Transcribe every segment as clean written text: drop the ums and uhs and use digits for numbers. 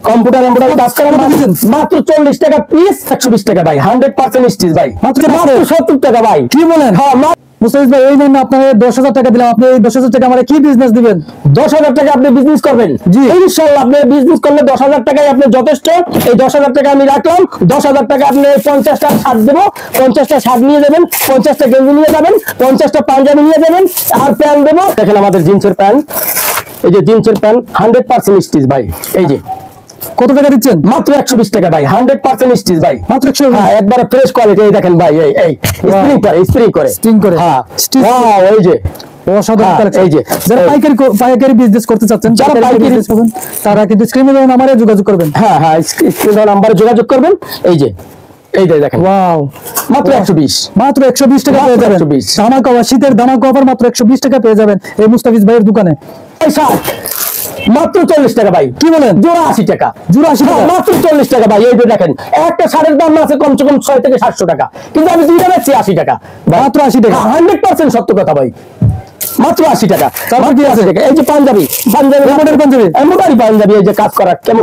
Computer embroidery কাজ করা মাত্র 40 টাকা পিস, 120 টাকা ভাই, 100% স্টিচ ভাই, মাত্র 70 টাকা ভাই। কি বলেন? হ্যাঁ মুস্তাফিজ ভাই, এই জন্য আপনাকে 10,000 টাকা দিলাম, আপনি এই 10,000 টাকা আমার কি বিজনেস দিবেন? 10,000 টাকা আপনি বিজনেস করবেন? জি ইনশাআল্লাহ। আপনি বিজনেস করলে 10,000 টাকায় আপনি যথেষ্ট। এই 10,000 টাকা আমি রাখলাম, 10,000 টাকা আপনি 50টা শার্ট দেবো, 50টা শার্ট নিয়ে যাবেন, 50টা গেঞ্জি নিয়ে যাবেন, 50টা পাঞ্জাবি নিয়ে যাবেন, আর প্যান্ট দেবো। দেখেন আমাদের জিন্সের প্যান্ট, এই যে জিন্সের প্যান্ট 100% স্টিচ ভাই। এই যে কত টাকা দিচ্ছেন? মাত্র 120 টাকা ভাই, 100% স্টিচ ভাই, মাত্র 120। হ্যাঁ একবারে ফ্রেশ কোয়ালিটি। এই দেখেন ভাই, এই স্প্রিং করে হ্যাঁ স্টিচ। এই যে অসাধারণ কালেকশন। এই যে যারা পাইকারি বিজনেস করতে চাচ্ছেন, যারা পাইকারি বিজনেস করবেন, তারা কিন্তু স্ক্রিনে দেওয়া নম্বরে যোগাযোগ করবেন। হ্যাঁ স্ক্রিনে দেওয়া নম্বরে যোগাযোগ করবেন। এই যে দেখেন, ওয়াও, মাত্র 120, মাত্র 120 টাকা পেয়ে যাবেন। ধামাকা অফার, শীতের ধামাকা অফার, মাত্র 120 টাকা পেয়ে যাবেন এই মুস্তাফিজ ভাইয়ের দোকানে। এই শার্ট মাত্র 40 টাকা ভাই। কি বলেন? জোড়া 80 টাকা, জোড়া 80 টাকা, মাত্র 40 টাকা ভাই। এই যে দেখেন, একটা শার্টের দাম আছে কমসে কম 600 থেকে 700 টাকা, কিন্তু আমি দুইটা বেচছি 80 টাকা, মাত্র 80 টাকা। 100% সত্য কথা ভাই, মাত্র 80 টাকা। তারপর কি আছে? এই যে পাঞ্জাবি, এমব্রয়ডারি পাঞ্জাবি, এই যে কাজ করা, কেমন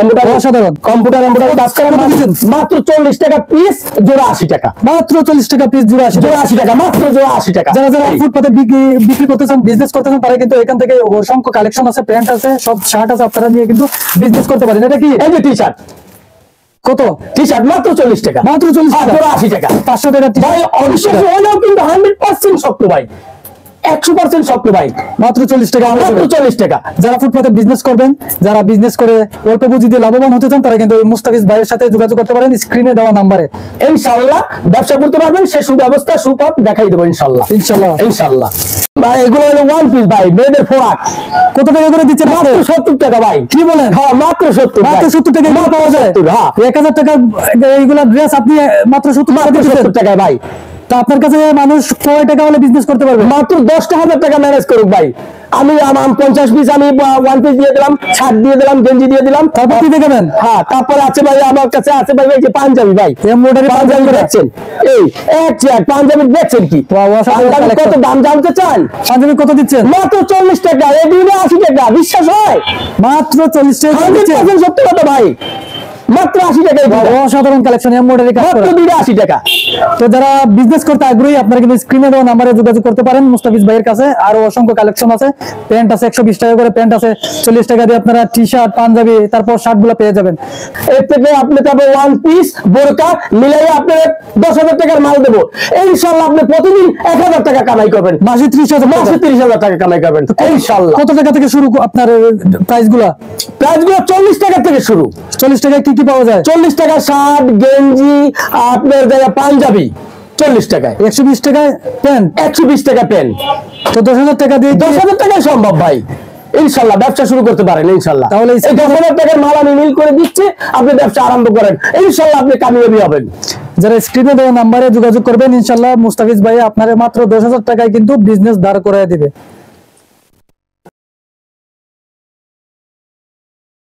এমব্রয়ডারি, অসাধারণ কম্পিউটার এমব্রয়ডারি কাজ করা, মাত্র 40 টাকা পিস, জোড়া 80 টাকা, মাত্র 40 টাকা পিস, জোড়া 80 টাকা, মাত্র জোড়া 80 টাকা। যারা ফুটপাতে বিক্রি করতে চান, বিজনেস করতে চান, তারা কিন্তু এখান থেকে অসংখ্য কালেকশন আছে, প্যান্ট আছে, সব শার্ট আছে, আপনারা নিয়ে কিন্তু বিজনেস করতে পারেন। এটা কি? এই যে টি-শার্ট, কত? টি-শার্ট মাত্র 40 টাকা, মাত্র 40 টাকা, জোড়া 80 টাকা, 500 টাকা ভাই। অবিশ্বাস্য হলেও কিন্তু 100% সত্য ভাই, 100% সত্য ভাই, মাত্র 40 টাকা, মাত্র 40 টাকা। যারা ফুটপাতে বিজনেস করবেন, যারা বিজনেস করে অল্প পুঁজি দিয়ে লাভবান হতে চান, তারা কিন্তু মুস্তাফিজ ভাইয়ের সাথে যোগাযোগ করতে পারেন স্ক্রিনে দেওয়া নম্বরে। ইনশাআল্লাহ ব্যবসা করতে পারবেন, সে সুব্যবস্থা সুপথ দেখাই দেবো ইনশাআল্লাহ, ইনশাআল্লাহ। ভাই এগুলো হলো ওয়ান পিস ভাই, মেয়েদের ফ্রক। কত টাকা করে দিচ্ছেন? মাত্র 70 টাকা ভাই। কি বলেন? হ্যাঁ মাত্র 70, মাত্র 70 টাকা পাওয়া যায়। 1000 টাকা এইগুলা ড্রেস আপনি মাত্র 70 টাকায় ভাই। তা আপনার কাছে মানুষ কয় টাকা হলে বিজনেস করতে পারবে? মাত্র 10,000 টাকা ম্যানেজ করুক ভাই। আমি 50 পিস আমি ওয়ান পিস দিয়ে দিলাম, শার্ট দিয়ে দিলাম, গেঞ্জি দিয়ে দিলাম, তারপর কি দেখাবেন? হ্যাঁ তারপরে আছে ভাই, আমার কাছে আছে ভাই এই যে পাঞ্জাবি ভাই, এমব্রয়ডারি পাঞ্জাবি দেখছেন, এই এক চেয়ার পাঞ্জাবি দেখছেন কি? কত দাম জানতে চান? পাঞ্জাবি কত দিচ্ছেন? মাত্র 40 টাকা, এই দুইটা 80 টাকা, বিশ্বাস হয়? মাত্র 40 টাকা, 100% সত্য কথা ভাই, মাত্র 80 টাকায়। অসাধারণ কালেকশন, এমব্রয়ডারি কাজ করা, মাত্র 280 টাকা। তো যারা বিজনেস করতে আগ্রহী, আপনারা কিন্তু স্ক্রিনে দেওয়া নম্বরে যোগাযোগ করতে পারেন মুস্তাফিজ ভাইয়ের কাছে। আরো অসংখ্য কালেকশন আছে, প্যান্ট আছে 120 টাকা করে, প্যান্ট আছে 40 টাকা দিয়ে আপনারা টি-শার্ট, পাঞ্জাবি, তারপর শার্ট গুলো পেয়ে যাবেন। এর থেকে আপনি তারপর ওয়ান পিস বোরকা মিলাই আপনি 10,000 টাকার মাল দেবো, ইনশাআল্লাহ আপনি প্রতিদিন 1,000 টাকা কামাই করবেন, মাসে 30,000 টাকা কামাই করবেন ইনশাআল্লাহ। কত টাকা থেকে শুরু আপনার প্রাইস গুলো? 40 টাকা থেকে শুরু। 40 টাকায় কি কি পাওয়া যায়? 40 টাকা শার্ট, গেঞ্জি, আপনার জায়গা পাঞ্জাবি 40 টাকায়, 120 টাকায় প্যান্ট, 120 টাকা প্যান্ট। তো 10,000 টাকা দিয়ে 10,000 টাকায় সম্ভব ভাই, ইনশাআল্লাহ ব্যবসা শুরু করতে পারেন ইনশাআল্লাহ। তাহলে এই 10,000 টাকার মাল আমি মিল করে দিচ্ছি, আপনি ব্যবসা আরম্ভ করেন, ইনশাআল্লাহ আপনি কামিয়াবি হবেন। যারা স্ক্রিনে দেওয়া নম্বরে যোগাযোগ করবেন, ইনশাআল্লাহ মুস্তাফিজ ভাই আপনার মাত্র 10,000 টাকায় কিন্তু বিজনেস দাঁড় করায় দিবে।